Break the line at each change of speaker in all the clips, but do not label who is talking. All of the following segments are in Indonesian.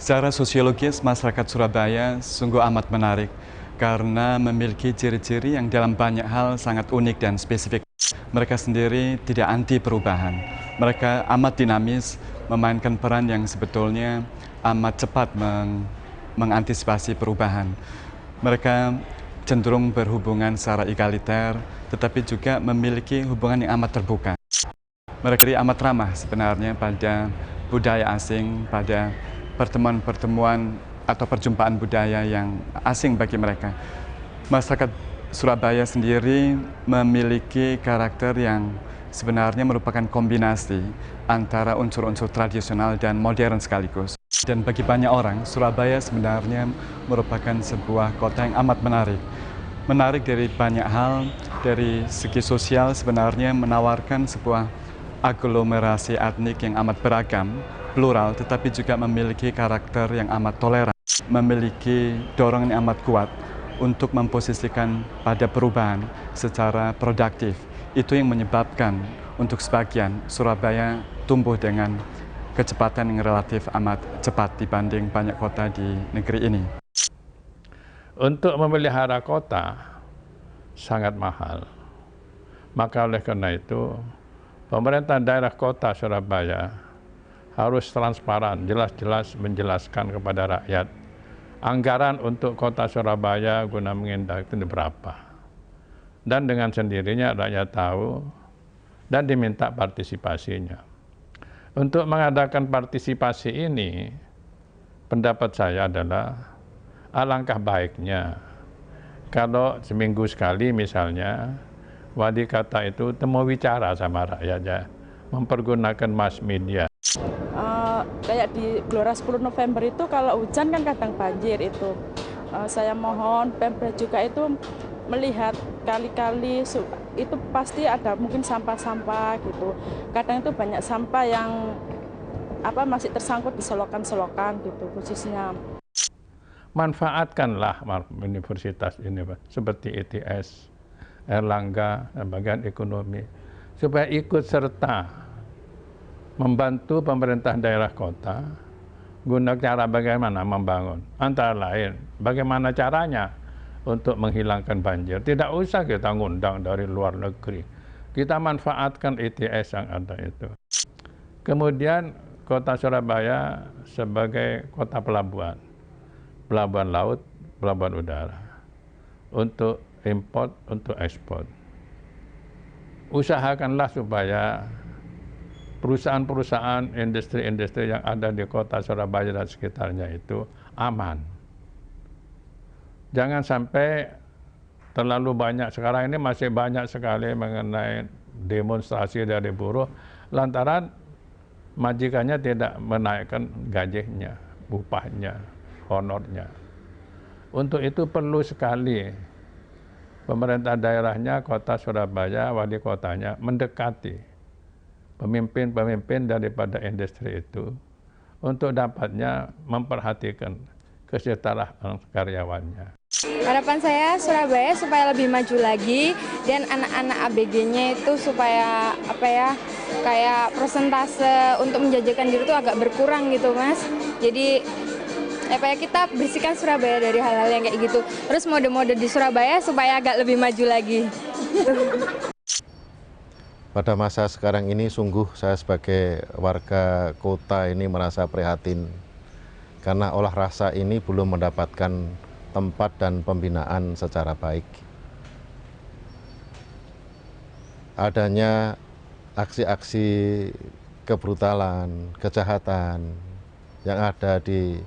Secara sosiologis, masyarakat Surabaya sungguh amat menarik karena memiliki ciri-ciri yang dalam banyak hal sangat unik dan spesifik. Mereka sendiri tidak anti perubahan. Mereka amat dinamis, memainkan peran yang sebetulnya amat cepat mengantisipasi perubahan. Mereka cenderung berhubungan secara egaliter, tetapi juga memiliki hubungan yang amat terbuka. Mereka amat ramah sebenarnya pada budaya asing, pada pertemuan-pertemuan atau perjumpaan budaya yang asing bagi mereka. Masyarakat Surabaya sendiri memiliki karakter yang sebenarnya merupakan kombinasi antara unsur-unsur tradisional dan modern sekaligus. Dan bagi banyak orang, Surabaya sebenarnya merupakan sebuah kota yang amat menarik. Menarik dari banyak hal, dari segi sosial sebenarnya menawarkan sebuah aglomerasi etnik yang amat beragam, plural, tetapi juga memiliki karakter yang amat toleran, memiliki dorongan yang amat kuat untuk memposisikan pada perubahan secara produktif. Itu yang menyebabkan untuk sebagian Surabaya tumbuh dengan kecepatan yang relatif amat cepat dibanding banyak kota di negeri ini.
Untuk memelihara kota sangat mahal. Maka oleh karena itu, pemerintah daerah kota Surabaya harus transparan, jelas-jelas menjelaskan kepada rakyat anggaran untuk kota Surabaya guna mengendalikan itu berapa. Dan dengan sendirinya rakyat tahu dan diminta partisipasinya. Untuk mengadakan partisipasi ini, pendapat saya adalah alangkah baiknya kalau seminggu sekali misalnya wali kota itu temu bicara sama rakyatnya, mempergunakan mass media.
Kayak di Gelora 10 November itu kalau hujan kan kadang banjir itu. Saya mohon Pemprov juga itu melihat kali-kali itu pasti ada mungkin sampah-sampah gitu. Kadang itu banyak sampah yang masih tersangkut di selokan-selokan gitu khususnya.
Manfaatkanlah universitas ini Pak, seperti ITS, Erlangga, bagian ekonomi, supaya ikut serta membantu pemerintah daerah kota guna cara bagaimana membangun. Antara lain, bagaimana caranya untuk menghilangkan banjir. Tidak usah kita ngundang dari luar negeri. Kita manfaatkan ITS yang ada itu. Kemudian kota Surabaya sebagai kota pelabuhan. Pelabuhan laut, pelabuhan udara. Untuk import, untuk ekspor. Usahakanlah supaya perusahaan-perusahaan, industri-industri yang ada di kota Surabaya dan sekitarnya itu aman. Jangan sampai terlalu banyak, sekarang ini masih banyak sekali mengenai demonstrasi dari buruh, lantaran majikannya tidak menaikkan gajinya, upahnya, honornya. Untuk itu perlu sekali pemerintah daerahnya, kota Surabaya, wali kotanya mendekati pemimpin-pemimpin daripada industri itu untuk dapatnya memperhatikan kesejahteraan karyawannya.
Harapan saya Surabaya supaya lebih maju lagi dan anak-anak ABG-nya itu supaya kayak persentase untuk menjajakan diri itu agak berkurang gitu Mas. Jadi kita bersihkan Surabaya dari hal-hal yang kayak gitu. Terus mode-mode di Surabaya supaya agak lebih maju lagi.
Pada masa sekarang ini sungguh saya sebagai warga kota ini merasa prihatin karena olah rasa ini belum mendapatkan tempat dan pembinaan secara baik. Adanya aksi-aksi kebrutalan, kejahatan yang ada di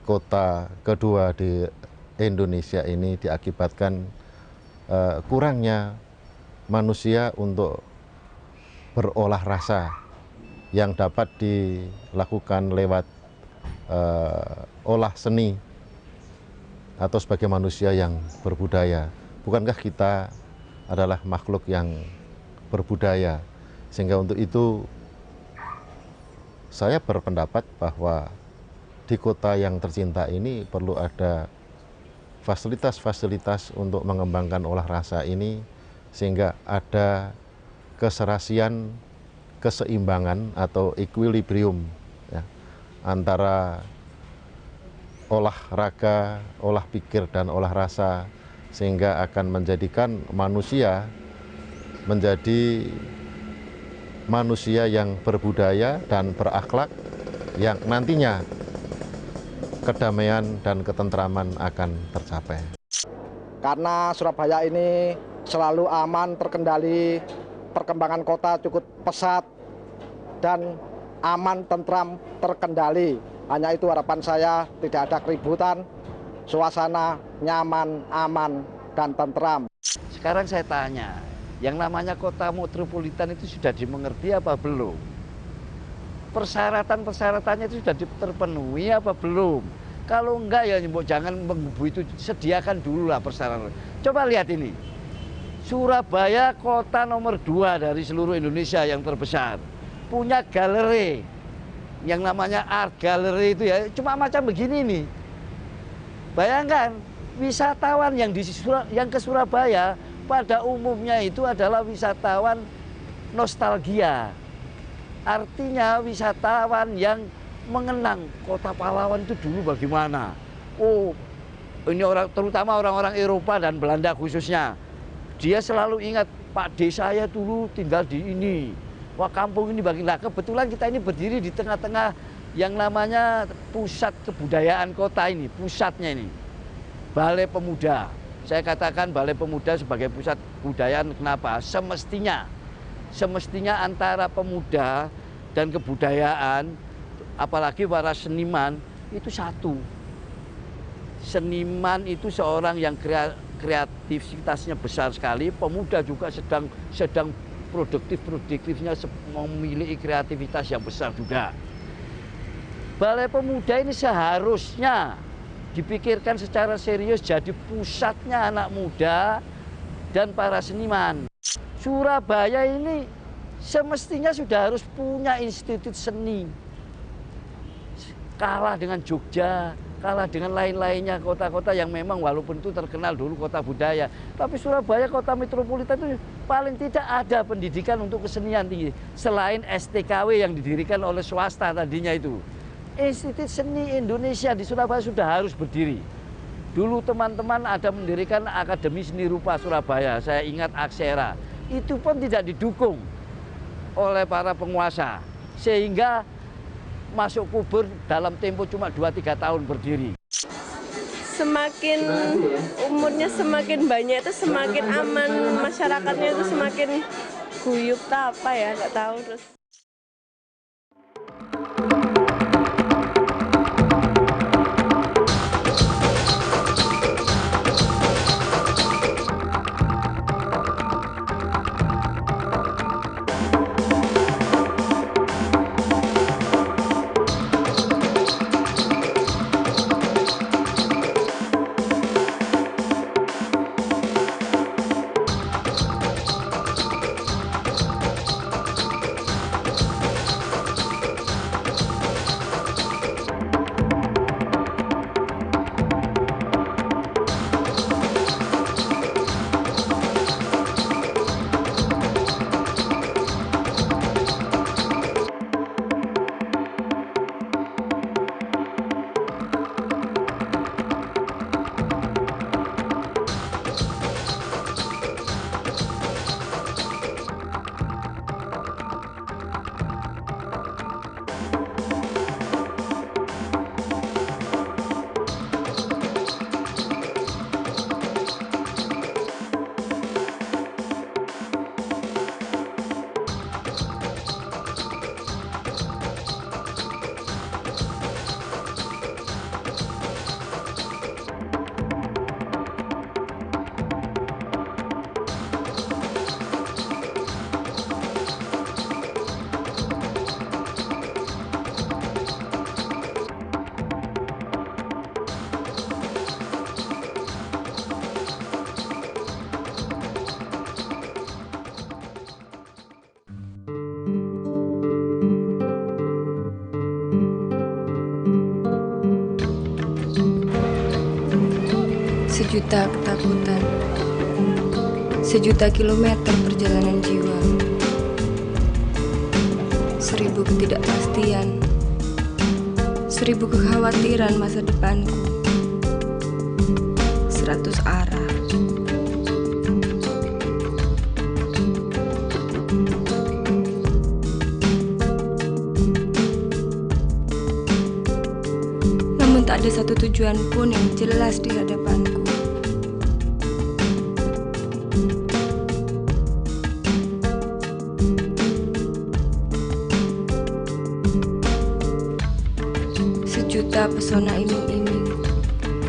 kota kedua di Indonesia ini diakibatkan kurangnya manusia untuk berolah rasa yang dapat dilakukan lewat olah seni atau sebagai manusia yang berbudaya. Bukankah kita adalah makhluk yang berbudaya? Sehingga untuk itu saya berpendapat bahwa di kota yang tercinta ini perlu ada fasilitas-fasilitas untuk mengembangkan olah rasa ini sehingga ada keserasian, keseimbangan atau equilibrium ya, antara olah raga, olah pikir, dan olah rasa, sehingga akan menjadikan manusia menjadi manusia yang berbudaya dan berakhlak, yang nantinya kedamaian dan ketentraman akan tercapai.
Karena Surabaya ini selalu aman, terkendali, perkembangan kota cukup pesat dan aman, tentram, terkendali. Hanya itu harapan saya, tidak ada keributan, suasana nyaman, aman, dan tentram.
Sekarang saya tanya, yang namanya kota metropolitan itu sudah dimengerti apa belum? Persyaratan-persyaratannya itu sudah terpenuhi apa belum? Kalau enggak ya jangan menggebu itu, sediakan dulu lah persyaratan. Coba lihat ini, Surabaya kota nomor 2 dari seluruh Indonesia yang terbesar. Punya galeri, yang namanya art gallery itu ya, cuma macam begini nih. Bayangkan, wisatawan yang ke Surabaya pada umumnya itu adalah wisatawan nostalgia. Artinya wisatawan yang mengenang kota pahlawan itu dulu bagaimana. Oh, ini terutama orang-orang Eropa dan Belanda khususnya. Dia selalu ingat, Pak D saya dulu tinggal di ini. Wah, kampung ini bagaimana. Kebetulan kita ini berdiri di tengah-tengah yang namanya pusat kebudayaan kota ini, pusatnya ini. Balai Pemuda. Saya katakan Balai Pemuda sebagai pusat kebudayaan, kenapa? Semestinya antara pemuda dan kebudayaan, apalagi para seniman, itu satu. Seniman itu seorang yang kreativitasnya besar sekali, pemuda juga sedang produktifnya memiliki kreativitas yang besar juga. Balai Pemuda ini seharusnya dipikirkan secara serius jadi pusatnya anak muda dan para seniman. Surabaya ini semestinya sudah harus punya institut seni. Kalah dengan Jogja, kalah dengan lain-lainnya kota-kota yang memang walaupun itu terkenal dulu kota budaya. Tapi Surabaya kota metropolitan itu paling tidak ada pendidikan untuk kesenian tinggi. Selain STKW yang didirikan oleh swasta tadinya itu. Institut Seni Indonesia di Surabaya sudah harus berdiri. Dulu teman-teman ada mendirikan Akademi Seni Rupa Surabaya, saya ingat Aksera. Itu pun tidak didukung oleh para penguasa. Sehingga masuk kubur dalam tempo cuma 2-3 tahun berdiri.
Semakin umurnya semakin banyak itu semakin aman, masyarakatnya itu semakin guyup apa ya, nggak tahu terus.
Sejuta ketakutan, sejuta kilometer perjalanan jiwa, 1000 ketidakpastian, 1000 kekhawatiran masa depanku, 100 arah. Namun tak ada satu tujuan pun yang jelas di hadapanku. Sejuta pesona iming-iming,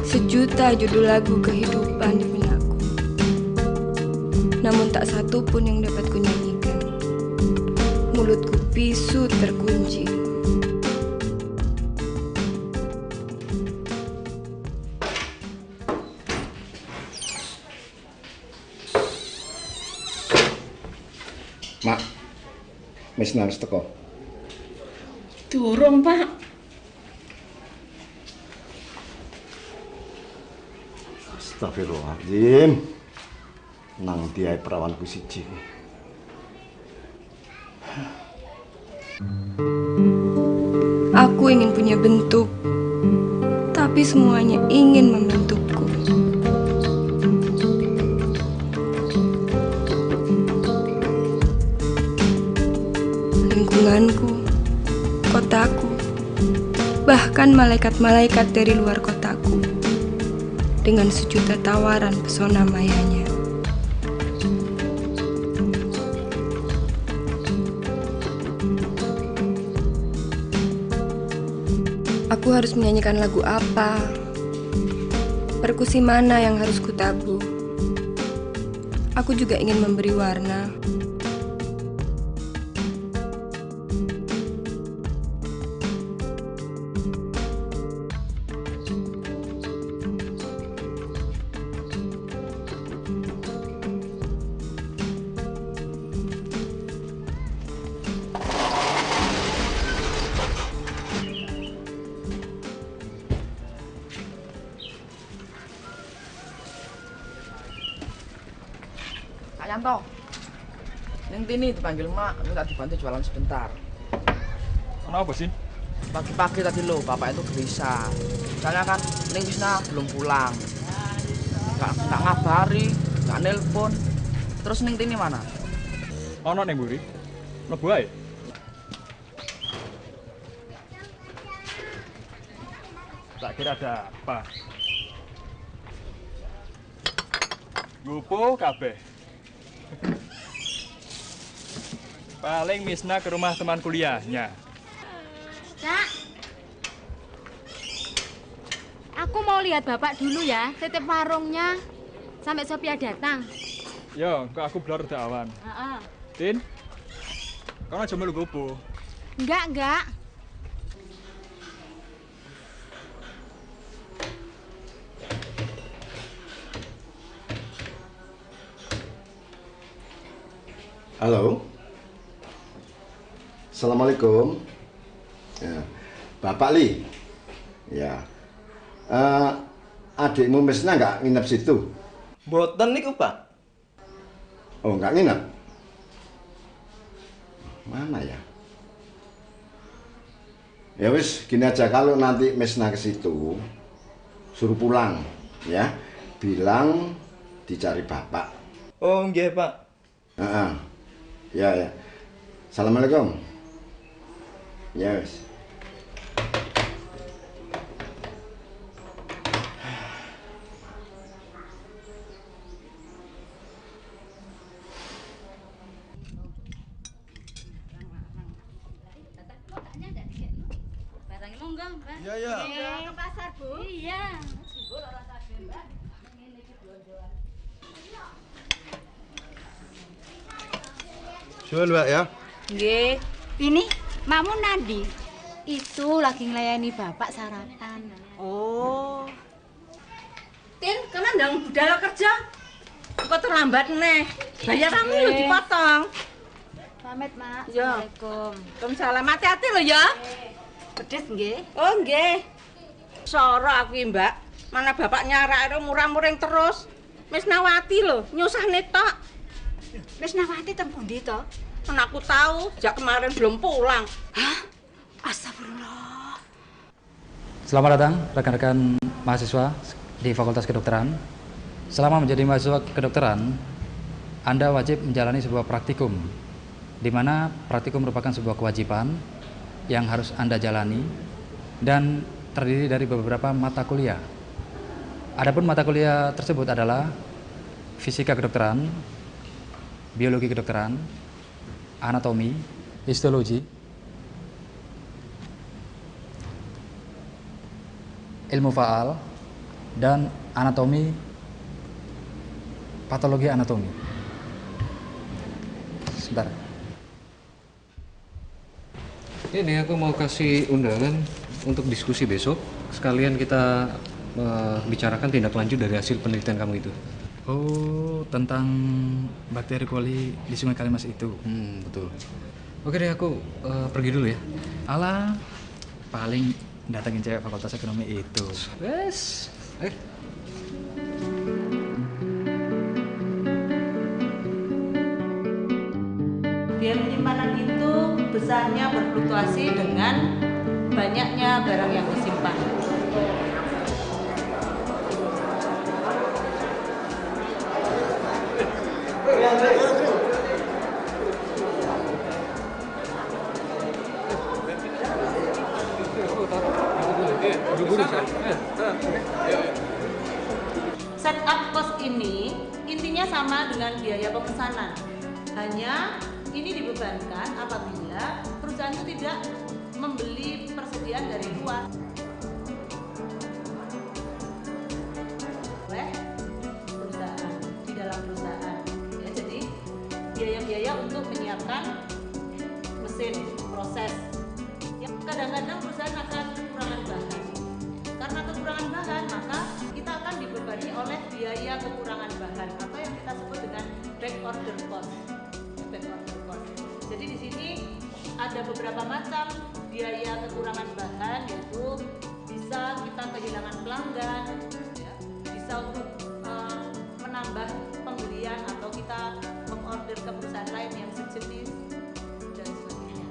sejuta judul lagu kehidupan di benakku. Namun tak satu pun yang dapat kunyanyikan. Mulutku bisu terkunci.
Mak, Misna wis teko.
Durung, Pak.
Astagfirullahaladzim. Nang diae perawanku siji.
Aku ingin punya bentuk, tapi semuanya ingin membentukku. Lingkunganku, kotaku, bahkan malaikat-malaikat dari luar kotaku, dengan sejuta tawaran pesona mayanya. Aku harus menyanyikan lagu apa? Perkusi mana yang harus kutabuh? Aku juga ingin memberi warna.
Kak Yanto, yang ini dipanggil Mak, minta dibantu jualan sebentar.
Kenapa sih?
Pagi-pagi tadi lo, bapak itu gelisah. Soalnya kan Neng Wisna belum pulang. Nggak ngabari, nggak nelpon. Terus Neng Tini mana?
Ono Neng Buri, mlebu ae. Tak kira ada apa. Ngupo kabeh. Paling Misna ke rumah teman kuliahnya.
Kak, aku mau lihat bapak dulu ya, titip warungnya sampai Sophia datang.
Yo, kok aku blur udah awan. Tin, kamu aja melu gopo.
Enggak.
Halo. Assalamualaikum. Ya. Bapak Li. Ya. Adikmu Misna nggak nginep situ?
Mboten niku, Pak.
Oh, nggak nginep? Mana ya? Ya wis, gini aja, kalau nanti Misna ke situ, suruh pulang, ya. Bilang dicari bapak.
Oh, nggih, Pak.
Ya. Assalamualaikum. Ya wis.
Iya.
Ke pasar, Bu? Iya.
Suwun, Mbak ya.
Nggih. Ini makmu nandi? Itu lagi ngelayani bapak sarapan.
Oh. Tin, kena ndang budal kerja. Kok terlambat nih. Bayaranmu lho dipotong.
Pamit, Mak.
Ya.
Assalamualaikum.
Waalaikumsalam. Hati-hati lho ya.
Pedes nggih?
Oh, nggih. Soro aku iki, Mbak. Mana bapak nyarak murah-muring terus. Misnawati lho, nyusahne tok.
Misnawati teng pundi to?
Kan aku tahu, sejak kemarin belum pulang.
Hah? Astagfirullah.
Selamat datang rekan-rekan mahasiswa di Fakultas Kedokteran. Selama menjadi mahasiswa kedokteran, Anda wajib menjalani sebuah praktikum, di mana praktikum merupakan sebuah kewajiban yang harus Anda jalani dan terdiri dari beberapa mata kuliah. Adapun mata kuliah tersebut adalah fisika kedokteran, biologi kedokteran, anatomi, histologi, ilmu faal, dan anatomi, patologi anatomi. Sebentar.
Ini aku mau kasih undangan untuk diskusi besok. Sekalian kita bicarakan tindak lanjut dari hasil penelitian kamu itu.
Oh, tentang bakteri coli di Sungai Kalimas itu.
Betul. Oke deh, aku pergi dulu ya.
Alah, paling datangin cewek Fakultas Ekonomi itu.
Wes,
Biaya penyimpanan itu besarnya berfluktuasi dengan banyaknya barang yang disimpan. Setup cost ini intinya sama dengan biaya pemesanan. Hanya ini dibebankan apabila perusahaan itu tidak membeli persediaan dari luar. Oleh perusahaan, di dalam perusahaan. Ya, jadi biaya-biaya untuk menyiapkan mesin proses. Ya, kadang-kadang perusahaan akan kekurangan bahan. Karena kekurangan bahan, maka kita akan dibebani oleh biaya kekurangan bahan atau yang kita sebut dengan back order cost. Jadi di sini ada beberapa macam biaya kekurangan bahan, yaitu bisa kita kehilangan pelanggan, ya, bisa untuk menambah pembelian atau kita mengorder ke perusahaan lain yang sejenis dan sebagainya.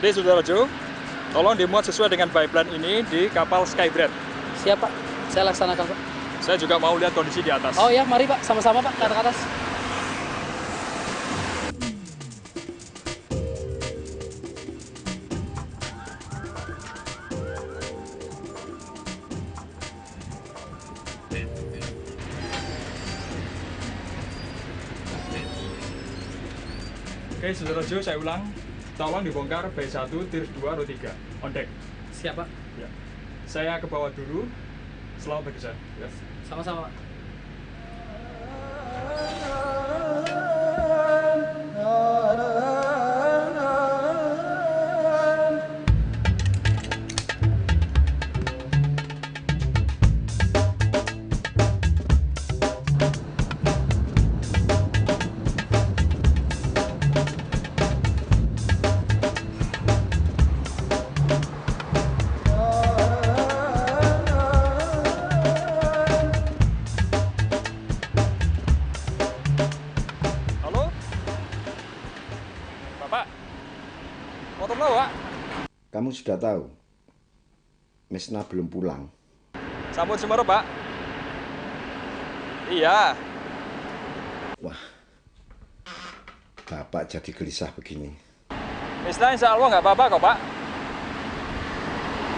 Jadi Saudara Jo, tolong dimuat sesuai dengan pipeline ini di kapal Skybread.
Siap Pak, saya laksanakan Pak.
Saya juga mau lihat kondisi di atas.
Oh ya, mari Pak, sama-sama Pak, ke atas.
Oke, Saudara Jo, saya ulang. Tolong dibongkar B1 tir 2 row 3 on deck.
Siap Pak.
Ya. Saya ke bawah dulu. Selamat bekerja. Ya.
Sama-sama Pak.
Kamu sudah tahu, Mesna belum pulang.
Sambut Semeru, Pak. Iya.
Wah, Bapak jadi gelisah begini.
Mesna insya Allah nggak apa-apa kok, Pak.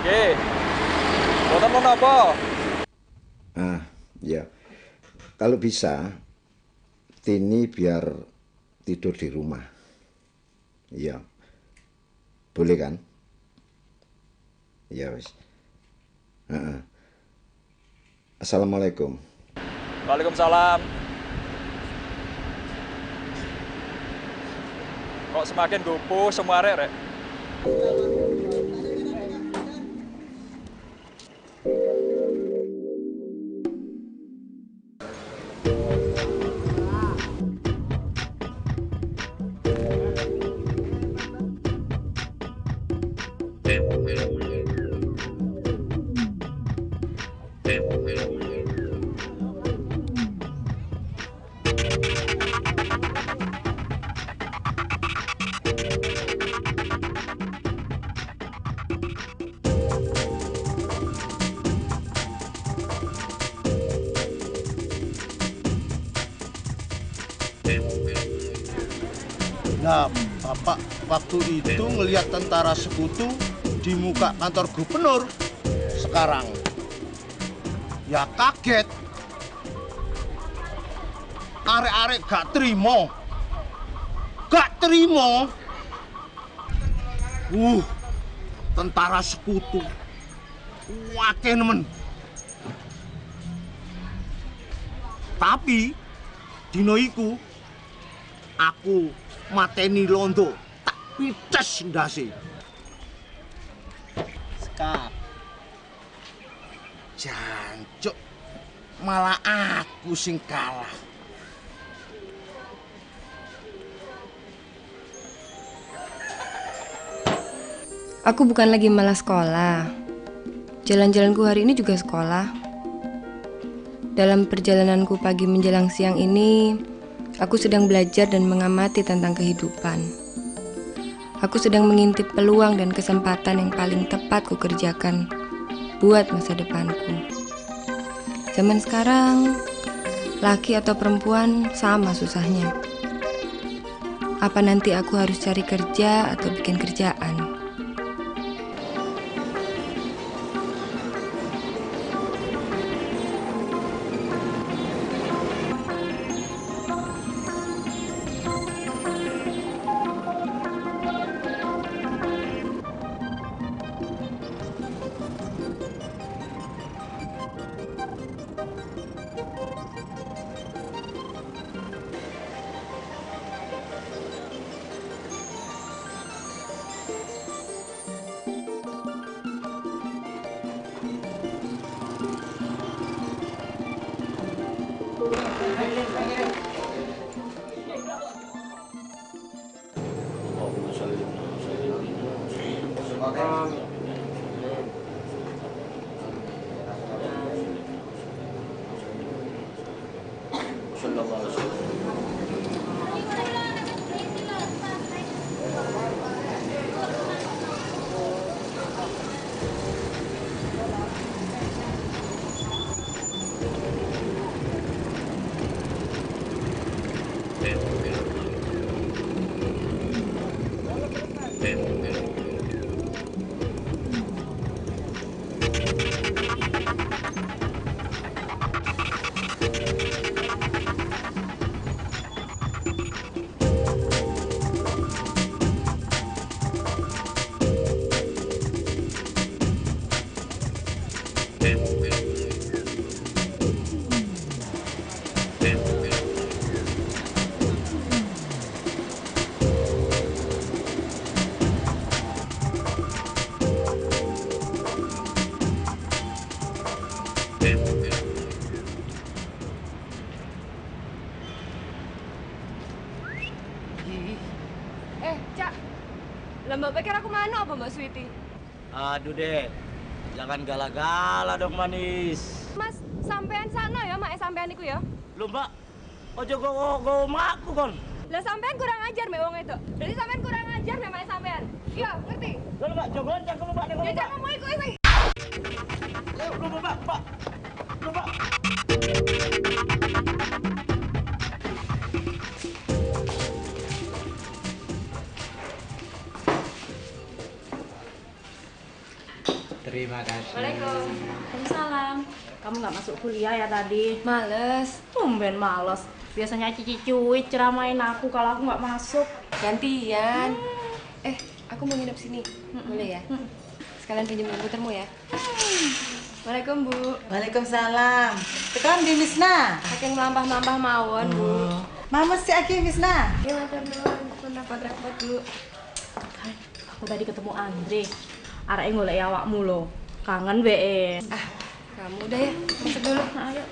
Oke. Boten mau apa?
Ya. Kalau bisa, Tini biar tidur di rumah. Iya. Boleh kan? Ya wis. Assalamualaikum.
Waalaikumsalam. Kok semakin gopo semua rek?
Nah, Bapak waktu itu ngelihat tentara sekutu di muka kantor gubernur. Sekarang ya kaget. Arek-arek gak terima. Gak terima. Tentara sekutu. Wake nemen. Tapi dino iku aku mateni londo, tak pites ndase. Sekap. Jancuk, malah aku sing kalah.
Aku bukan lagi malas sekolah. Jalan-jalanku hari ini juga sekolah. Dalam perjalananku pagi menjelang siang ini, aku sedang belajar dan mengamati tentang kehidupan. Aku sedang mengintip peluang dan kesempatan yang paling tepat kukerjakan buat masa depanku. Zaman sekarang, laki atau perempuan sama susahnya. Apa nanti aku harus cari kerja atau bikin kerjaan?
Cak, lah Mbak pikir aku mana apa Mbak Sweety?
Aduh deh, jangan gala-gala dong manis.
Mas, sampean sana ya, mak sampean iku ya?
Lu Mbak, ojo go makku kon.
Lah sampean kurang ajar mek wong itu. Jadi sampean kurang ajar mek mak sampean. Iya, ngerti?
Lu Mbak, jogoan jangan Mbak nek
Ya jangan mau iku sing.
Lu Mbak. Lu Mbak.
Terima kasih.
Waalaikumsalam. Kamu nggak masuk kuliah ya tadi?
Males.
Tumben males. Biasanya Cici cuit ceramain aku kalau aku nggak masuk.
Gantian. Aku mau nginep sini. Boleh ya? Sekalian pinjam komputermu ya. Waalaikumsalam, Bu.
Waalaikumsalam. Tekan di Misna.
Saking melampah-melampah mawon, Bu.
Mama si Aki Misna.
Ya, matur nuwun. Pun repot-repot, Bu.
Aku tadi ketemu Andre. Arek golek awakmu lho. Kangen be.
Kamu udah ya, masuk dulu.
Ayo.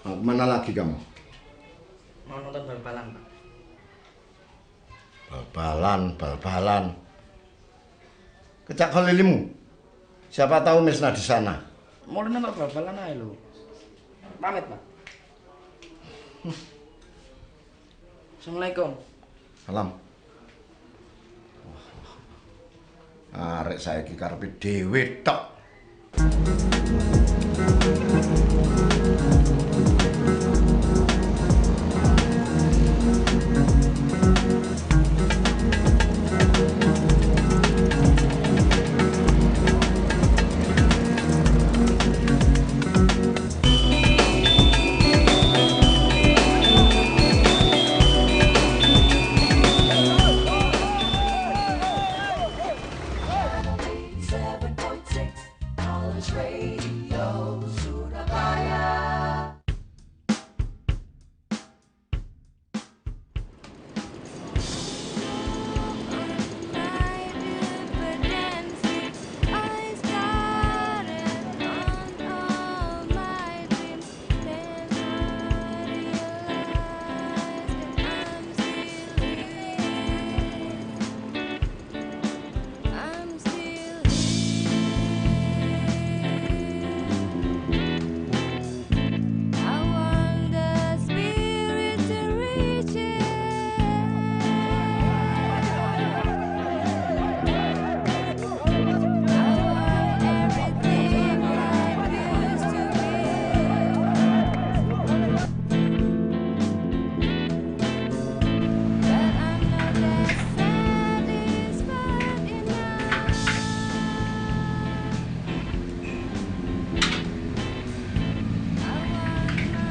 Mau kemana lagi kamu?
Mau nonton bal-balan, Pak.
Bal-balan. Kecak lilimu. Siapa tahu Misna di sana.
Mau nonton bal-balan aja lu. Pamit, Pak. Assalamualaikum.
Salam. Arek saiki karepe dhewe tok.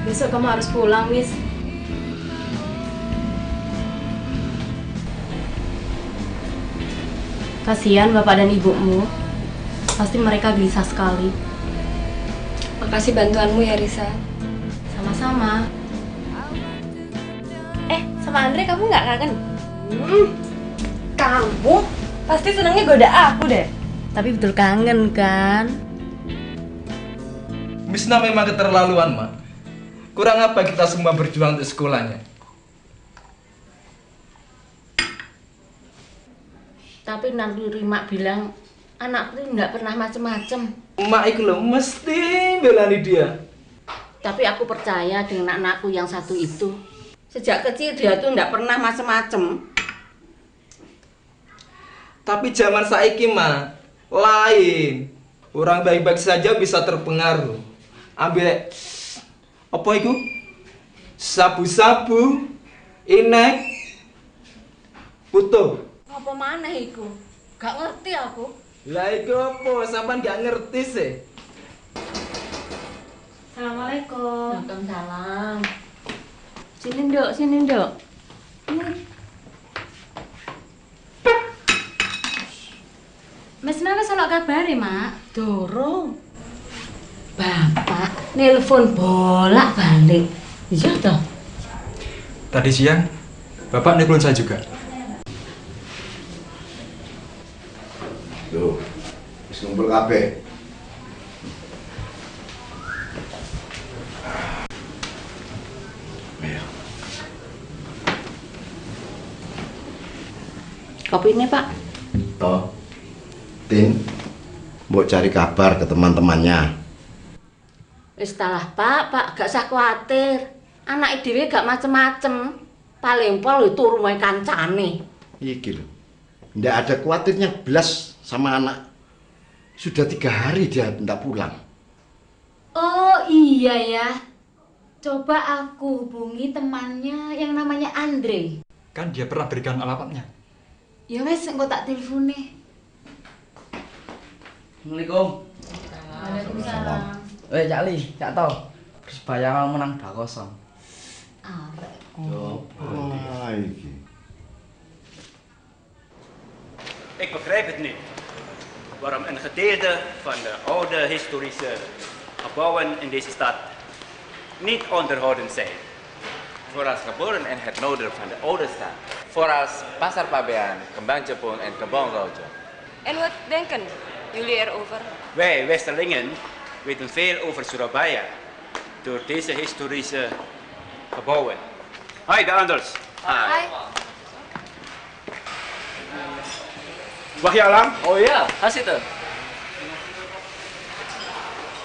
Besok kamu harus pulang, Miss. Kasihan bapak dan ibumu. Pasti mereka gelisah sekali. Makasih bantuanmu ya, Risa. Sama-sama. Sama Andre kamu nggak kangen? Kamu pasti senangnya goda aku deh. Tapi betul kangen kan?
Misna memang keterlaluan, Mak. Kurang apa kita semua berjuang untuk sekolahnya?
Tapi nanti Rima bilang anakku itu nggak pernah macem-macem.
Mak itu loh mesti belani dia.
Tapi aku percaya dengan anakku yang satu itu. Sejak kecil dia tuh nggak pernah macem-macem.
Tapi zaman saiki mah lain. Orang baik-baik saja bisa terpengaruh. Ambil apa itu? Sabu-sabu, inek, putu.
Apa mana iku? Gak ngerti aku.
Lah iku apa? Sampean gak ngerti sih.
Assalamualaikum. Waalaikumsalam. Sini nduk. Mesna wis ana kabare, Mak? Durung. Bapak nelpon bolak-balik. Iya toh?
Tadi siang, Bapak nelpon saya juga.
Loh, wis ngumpul kabeh.
Kopi ini, Pak.
Toh, Tin, mau cari kabar ke teman-temannya.
Wis talah, Pak, gak usah khawatir. Anak dhewe gak macem-macem. Paling pol turu wae kancane.
Iki lho. Ndak ada khawatirnya belas sama anak. Sudah 3 hari dia tidak pulang.
Oh iya ya. Coba aku hubungi temannya yang namanya Andre.
Kan dia pernah berikan alamatnya.
Ya wes, engko tak telepone.
Assalamualaikum.
Waalaikumsalam.
Cak Li, Cak To. Persebaya mau menang 2-0.
Iki.
Ik begrijp het niet. Waarom een gedeelte van de oude historische gebouwen in deze stad niet onderhouden zijn.
Vooral geboren in het noorden van de oude stad. Vooral Pasar Pabean, Kembang Jepun en Kembang Rojo.
En wat denken jullie erover?
Wij Westerlingen weten veel over Surabaya. door deze historische gebouwen. Hi, de Anders.
Hi.
Wacht je al lang?
Oh ja, ga zitten.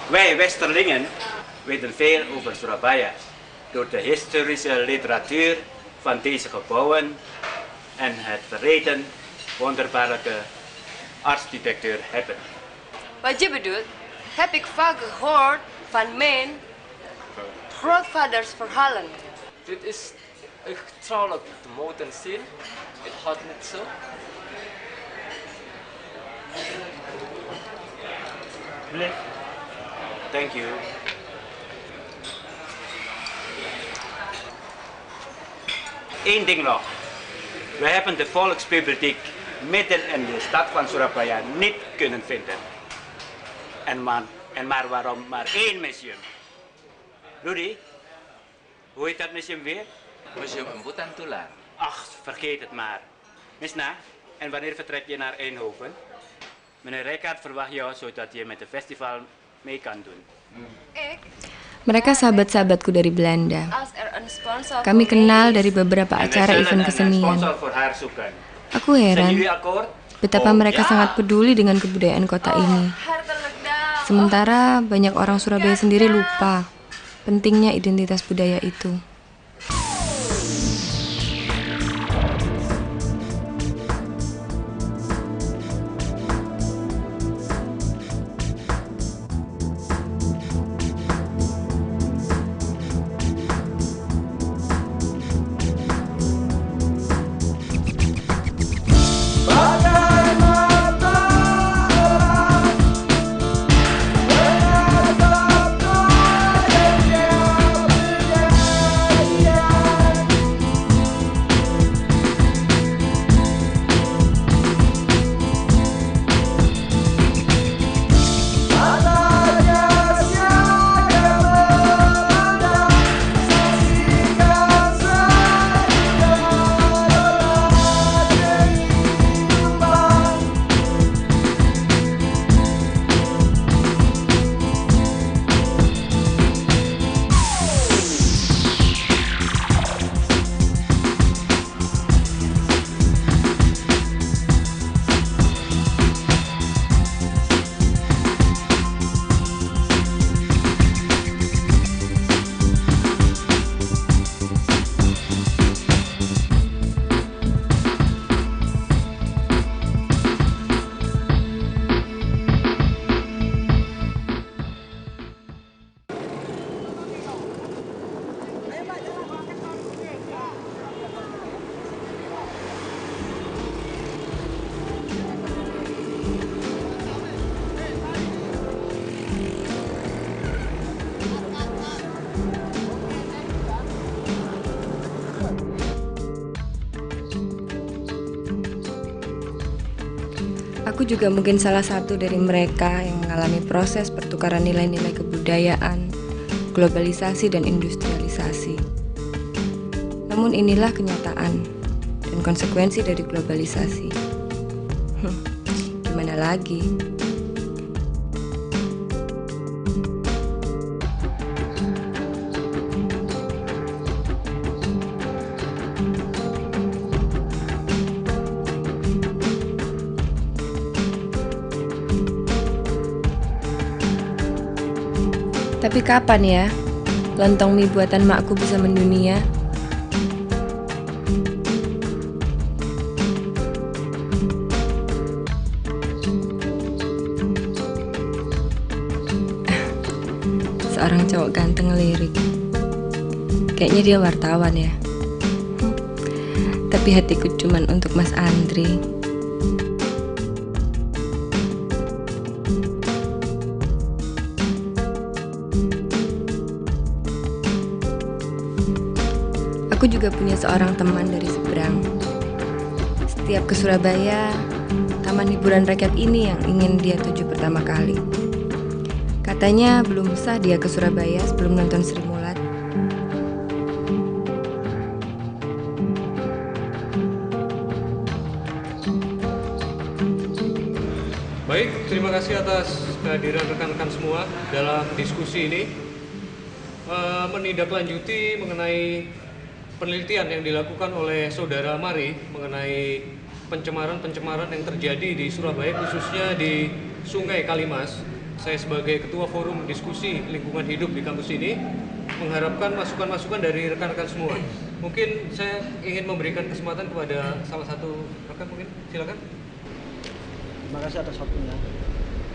Wij Westerlingen weten veel over Surabaya door de historische literatuur van deze gebouwen en het verleden wonderbaarlijke architectuur hebben.
Wat je bedoelt, heb ik vaak gehoord van mijn grootvaders verhalen.
Dit is echt trouwelijk de modern zien. Het gaat niet zo.
Thank you. Eén ding nog. We hebben de Volksbibliotheek midden in de stad van Surabaya niet kunnen vinden. En maar waarom maar één museum? Rudy, hoe heet dat museum weer?
Museum Emputan Tular.
Ach, vergeet het maar. Misna, en wanneer vertrek je naar Eindhoven? Meneer Rijkaard verwacht jou zodat je met het festival mee kan doen.
Mereka sahabat-sahabatku dari Belanda.
Als er een sponsor
Kami
voor
kenal
mij is,
dari beberapa acara event kesenian.
Sponsor voor haar zoeken.
Aku heran
Zijn jullie akkoord?
betapa mereka sangat peduli dengan kebudayaan kota ini. Sementara banyak orang Surabaya sendiri lupa pentingnya identitas budaya itu. Aku juga mungkin salah satu dari mereka yang mengalami proses pertukaran nilai-nilai kebudayaan, globalisasi dan industrialisasi. Namun inilah kenyataan dan konsekuensi dari globalisasi. Gimana lagi? Tapi kapan ya lontong mie buatan makku bisa mendunia? Seorang cowok ganteng ngelirik. Kayaknya dia wartawan ya. Tapi hatiku cuman untuk Mas Andri. Aku juga punya seorang teman dari seberang. Setiap ke Surabaya, taman hiburan rakyat ini yang ingin dia tuju pertama kali. Katanya belum sah dia ke Surabaya sebelum nonton Sri Mulat.
Baik, terima kasih atas kehadiran rekan-rekan semua dalam diskusi ini. menindaklanjuti mengenai penelitian yang dilakukan oleh Saudara Mari mengenai pencemaran-pencemaran yang terjadi di Surabaya, khususnya di Sungai Kalimas. Saya sebagai Ketua Forum Diskusi Lingkungan Hidup di kampus ini mengharapkan masukan-masukan dari rekan-rekan semua. Mungkin saya ingin memberikan kesempatan kepada salah satu rekan, mungkin silakan.
Terima kasih atas waktunya.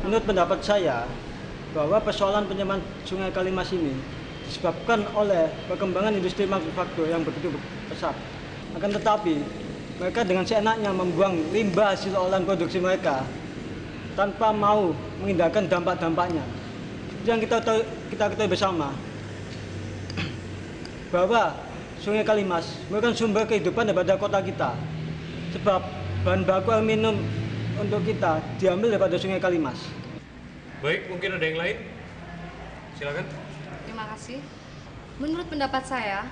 Menurut pendapat saya, bahwa persoalan pencemaran Sungai Kalimas ini disebabkan oleh perkembangan industri manufaktur yang begitu pesat. Akan tetapi, mereka dengan seenaknya membuang limbah hasil olahan produksi mereka tanpa mau mengindahkan dampak-dampaknya. Yang kita ketahui bersama, bahwa Sungai Kalimas merupakan sumber kehidupan daripada kota kita. Sebab bahan baku air minum untuk kita diambil daripada Sungai Kalimas.
Baik, mungkin ada yang lain? Silakan.
Terima kasih. Menurut pendapat saya,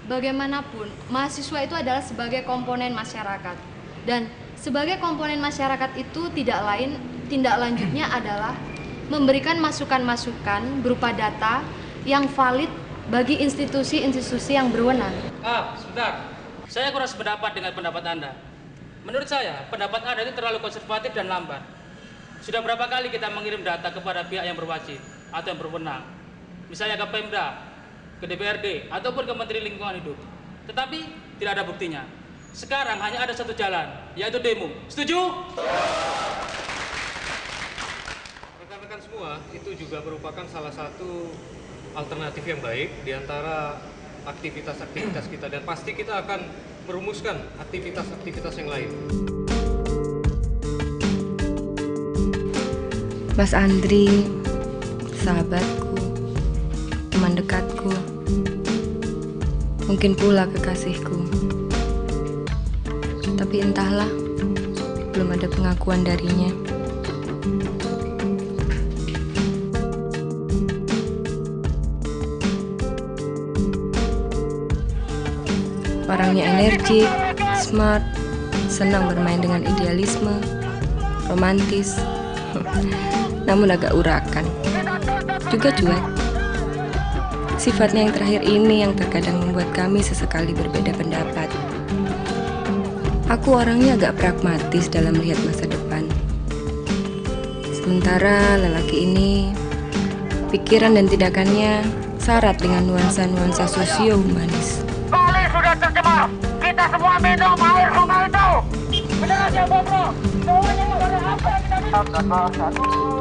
bagaimanapun mahasiswa itu adalah sebagai komponen masyarakat. Dan sebagai komponen masyarakat itu tidak lain, tindak lanjutnya adalah memberikan masukan-masukan berupa data yang valid bagi institusi-institusi yang berwenang.
Sebentar. Saya kurang sependapat dengan pendapat Anda. Menurut saya, pendapat Anda itu terlalu konservatif dan lambat. Sudah berapa kali kita mengirim data kepada pihak yang berwajib atau yang berwenang, misalnya ke Pemda, ke DPRD, ataupun ke Menteri Lingkungan Hidup. Tetapi tidak ada buktinya. Sekarang hanya ada satu jalan, yaitu demo. Setuju?
Rekan-rekan semua, itu juga merupakan salah satu alternatif yang baik di antara aktivitas-aktivitas kita, dan pasti kita akan merumuskan aktivitas-aktivitas yang lain.
Mas Andri, sahabatku, teman dekatku, mungkin pula kekasihku. Tapi entahlah, belum ada pengakuan darinya. Orangnya energik, smart, senang bermain dengan idealisme, romantis, namun agak urakan, juga cuek. Sifatnya yang terakhir ini yang terkadang membuat kami sesekali berbeda pendapat. Aku orangnya agak pragmatis dalam melihat masa depan. Sementara lelaki ini, pikiran dan tindakannya syarat dengan nuansa-nuansa sosio-humanis.
Kali sudah tercemar, kita semua minum air sungai itu. Benar ya, Bro? Semuanya ada apa yang kita minum?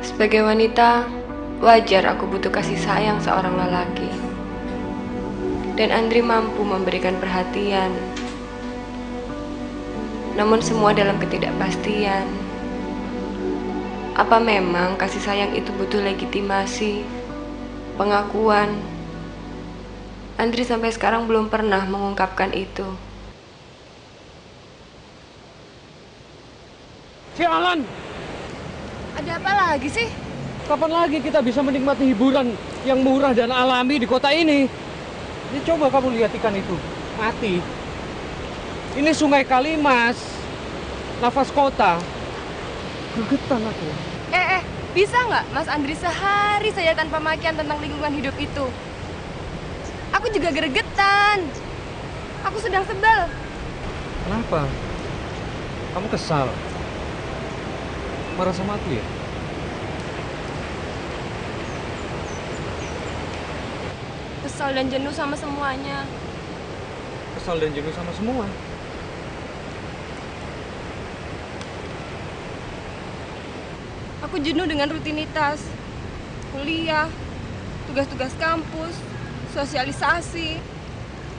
Sebagai wanita, wajar aku butuh kasih sayang seorang lelaki. Dan Andri mampu memberikan perhatian. Namun semua dalam ketidakpastian. Apa memang kasih sayang itu butuh legitimasi, pengakuan? Andri sampai sekarang belum pernah mengungkapkan itu.
Sialan!
Ada apa lagi sih?
Kapan lagi kita bisa menikmati hiburan yang murah dan alami di kota ini? Ini coba kamu lihat ikan itu, mati. Ini Sungai Kalimas, nafas kota. Gregetan aku.
Bisa nggak Mas Andri sehari saja tanpa makian tentang lingkungan hidup itu? Aku juga gregetan. Aku sedang sebel.
Kenapa? Kamu kesal? Marah sama aku ya?
Kesal dan jenuh sama semuanya.
Kesal dan jenuh sama semua?
Aku jenuh dengan rutinitas, kuliah, tugas-tugas kampus, sosialisasi.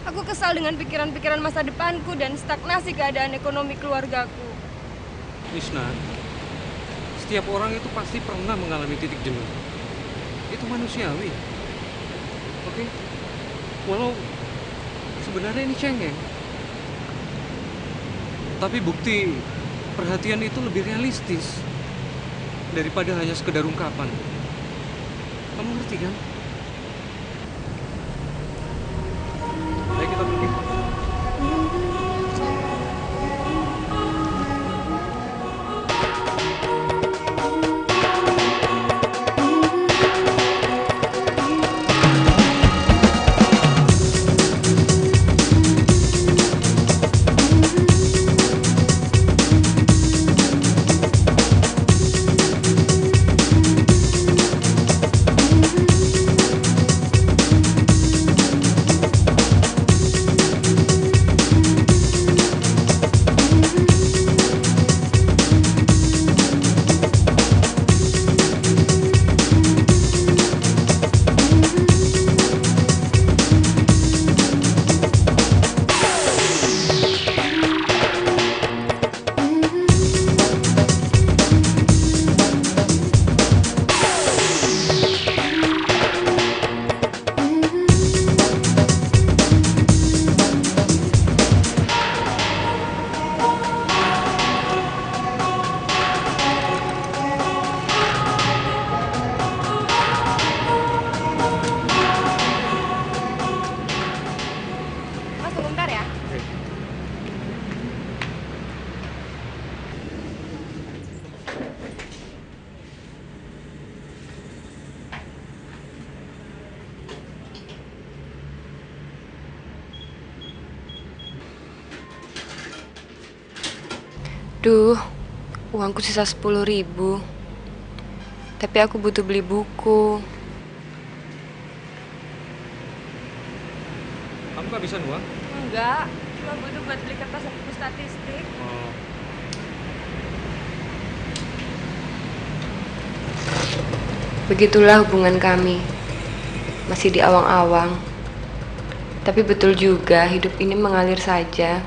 Aku kesal dengan pikiran-pikiran masa depanku dan stagnasi keadaan ekonomi keluargaku.
Nisna, setiap orang itu pasti pernah mengalami titik jenuh. Itu manusiawi. Oke? Walau sebenarnya ini cengeng. Tapi bukti perhatian itu lebih realistis daripada hanya sekedar ungkapan. Kamu ngerti kan?
Aduh, uangku sisa 10.000. Tapi aku butuh beli buku.
Kamu nggak bisa uang?
Enggak, cuma butuh buat beli kertas buku statistik.
Oh.
Begitulah hubungan kami. Masih di awang-awang. Tapi betul juga hidup ini mengalir saja.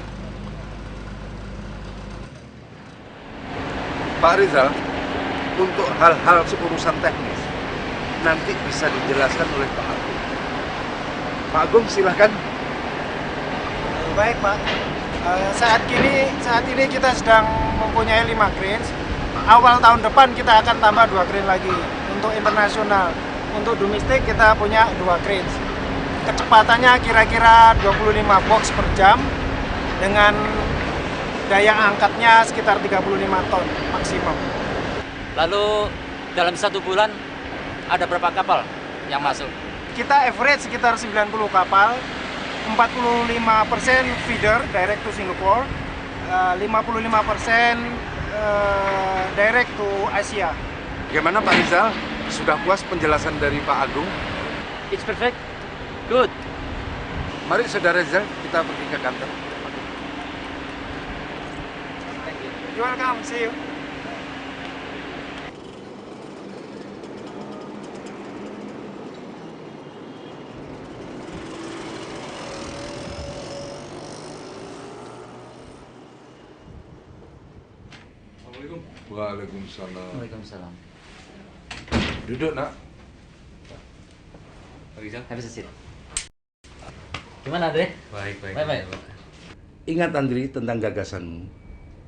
Pak Rizal, untuk hal-hal seurusan teknis nanti bisa dijelaskan oleh Pak Agung. Pak Agung silahkan.
Baik Pak, saat ini kita sedang mempunyai 5 cranes. Awal tahun depan kita akan tambah 2 crane lagi untuk internasional. Untuk domestik kita punya 2 cranes. Kecepatannya kira-kira 25 box per jam dengan daya angkatnya sekitar 35 ton maksimum.
Lalu dalam 1 bulan ada berapa kapal yang masuk?
Kita average sekitar 90 kapal, 45% feeder direct to Singapore, 55% direct to Asia.
Bagaimana Pak Rizal? Sudah puas penjelasan dari Pak Agung?
It's perfect. Good.
Mari Saudara Rizal, kita pergi ke kantor.
You're welcome, see you.
Waalaikumsalam.
Waalaikumsalam.
Duduk, Nak.
Pak Rizal, have a seat. Gimana, Andre?
Baik.
Baik.
Ingat Andri tentang gagasanmu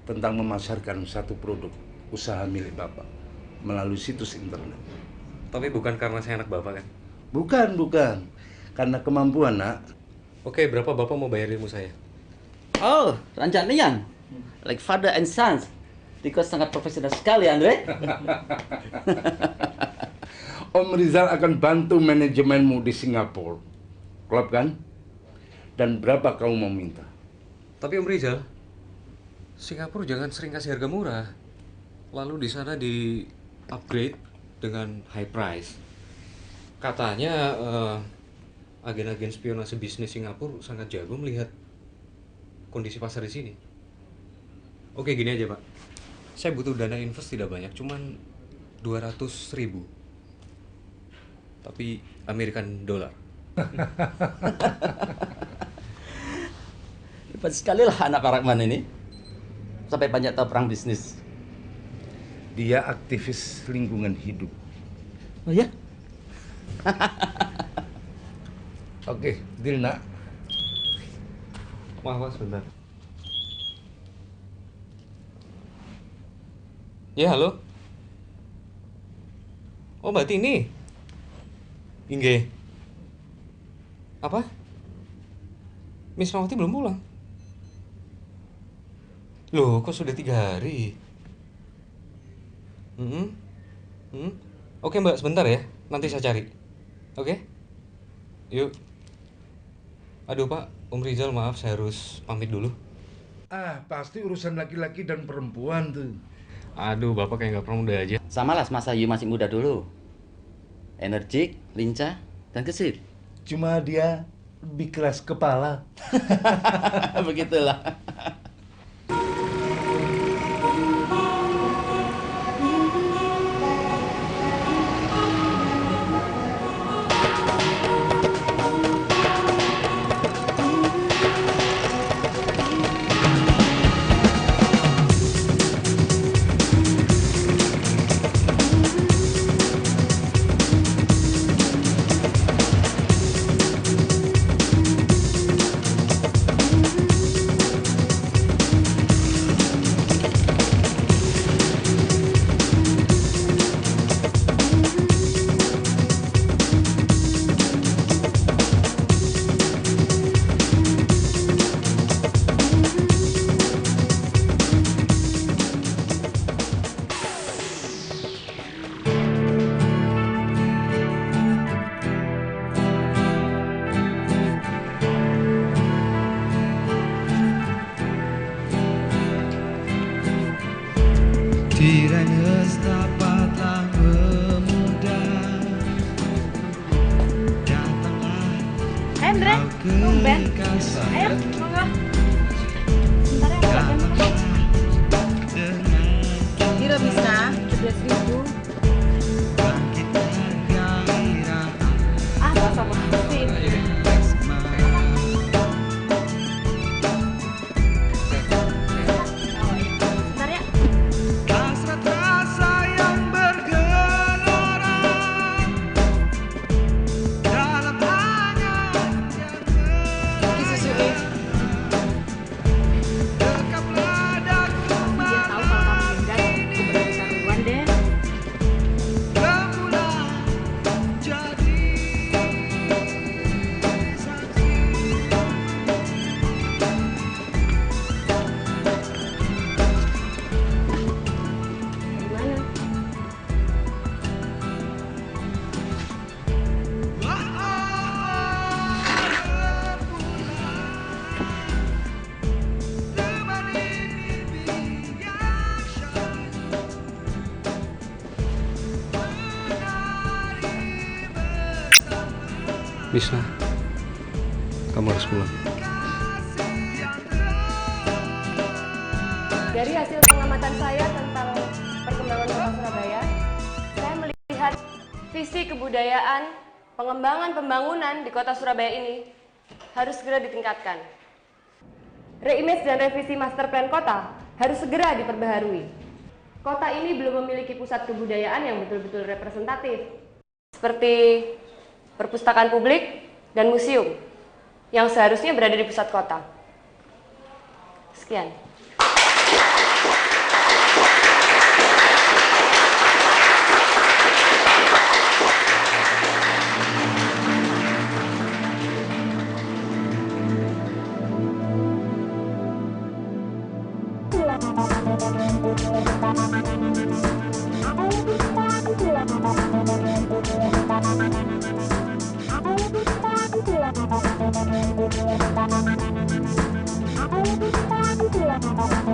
tentang memasarkan satu produk usaha milik Bapak melalui situs internet.
Tapi bukan karena saya anak Bapak kan?
Bukan. Karena kemampuan, Nak.
Oke, berapa Bapak mau bayar ilmu saya?
Oh, rancangan. Like father and sons. Because sangat profesional sekali, Andre.
Om Rizal akan bantu manajemenmu di Singapura. Klop kan? Dan berapa kamu mau minta?
Tapi Om Rizal, Singapura jangan sering kasih harga murah. Lalu di sana di upgrade dengan high price. Katanya agen-agen spionase bisnis Singapura sangat jago melihat kondisi pasar di sini. Oke, gini aja Pak. Saya butuh dana invest tidak banyak, cuman 200.000. Tapi American dollar.
Hebat sekali lah anak Pak Rahman ini. Sampai banyak tahu perang bisnis.
Dia aktivis lingkungan hidup.
Oh ya?
Oke, deal, Nak.
Maaf, sebentar. Ya, halo? Oh, Mbak Tini? Inge? Apa? Miss Rawati belum pulang? Loh, kok sudah 3 hari? Oke, Mbak, sebentar ya. Nanti saya cari. Oke? Yuk. Aduh, Pak. Om Rizal, maaf, saya harus pamit dulu.
Pasti urusan laki-laki dan perempuan tuh.
Aduh, Bapak kayak nggak pernah muda aja.
Sama lah, Mas Ayu masih muda dulu. Energik, lincah, dan gesit.
Cuma dia lebih keras kepala.
Begitulah.
Tumben. Ayo, monggo. Sebentar ya,
Kira bisa?
17.000. Ah, gak usah makasih. Sebentar ya.
Hasrat rasa yang bergelora dalam angan yang
Iki susuke.
dekaplah daku
Dia tahu kalau kamu meninggal, aku benar-benar duluan deh.
rembulan jadi saksi.
Gimana?
Misna, kamu harus pulang.
Dari hasil pengamatan saya tentang perkembangan kota Surabaya, saya melihat visi kebudayaan, pengembangan pembangunan di kota Surabaya ini harus segera ditingkatkan. Reimage dan revisi master plan kota harus segera diperbaharui. Kota ini belum memiliki pusat kebudayaan yang betul-betul representatif, seperti perpustakaan publik dan museum yang seharusnya berada di pusat kota. Sekian.
Aku